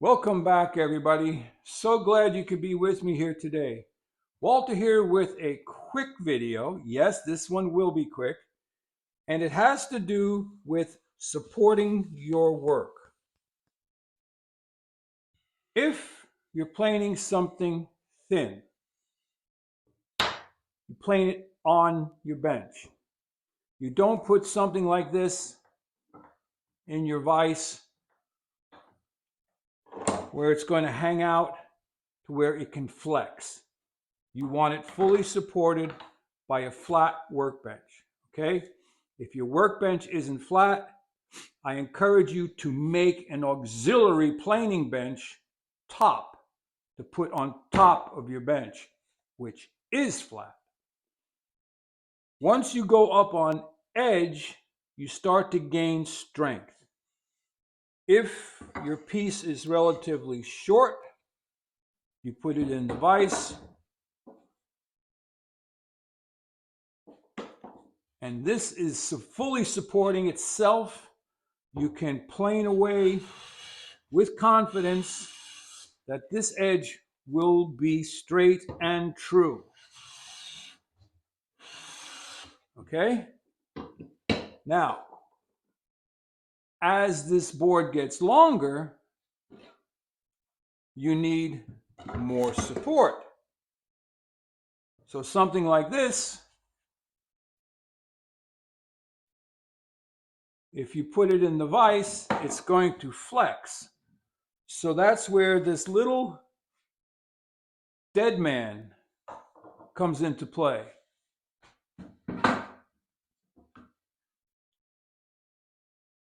Welcome back, everybody. So glad you could be with me here today. Walter here with a quick video. Yes, this one will be quick. And it has to do with supporting your work. If you're planing something thin, you plane it on your bench. You don't put something like this in your vise where it's going to hang out to where it can flex. You want it fully supported by a flat workbench, okay? If your workbench isn't flat, I encourage you to make an auxiliary planing bench top to put on top of your bench, which is flat. Once you go up on edge, you start to gain strength. If your piece is relatively short, you put it in the vise, and this is fully supporting itself. You can plane away with confidence that this edge will be straight and true. Okay? Now, as this board gets longer, you need more support. So something like this, if you put it in the vise, it's going to flex. So that's where this little dead man comes into play.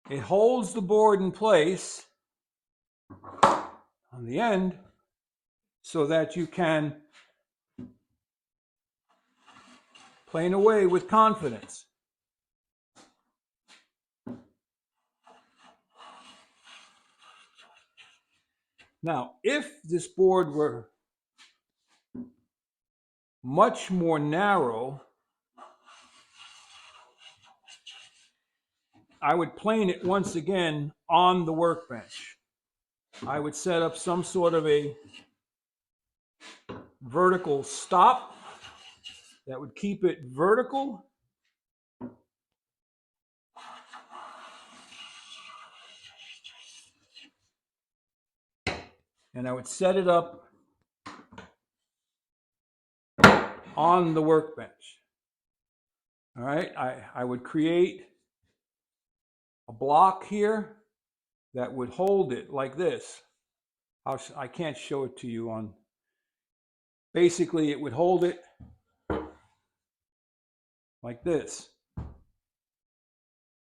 It holds the board in place on the end so that you can plane away with confidence. Now, if this board were much more narrow, I would plane it once again on the workbench. I would set up some sort of a vertical stop that would keep it vertical. And I would set it up on the workbench. All right, I would create a block here that would hold it like this. I can't show it to you on. Basically, it would hold it like this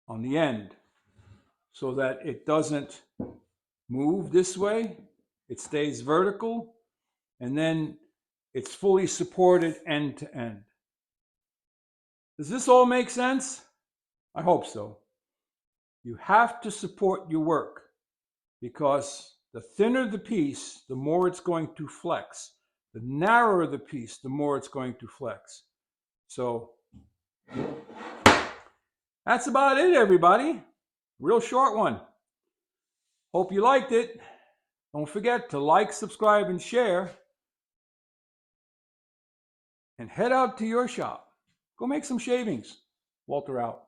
on the end so that it doesn't move this way. It stays vertical, and then it's fully supported end to end. Does this all make sense? I hope so. You have to support your work because the thinner the piece, the more it's going to flex. The narrower the piece, the more it's going to flex. So that's about it, everybody. Real short one. Hope you liked it. Don't forget to like, subscribe, and share. And head out to your shop. Go make some shavings. Walter out.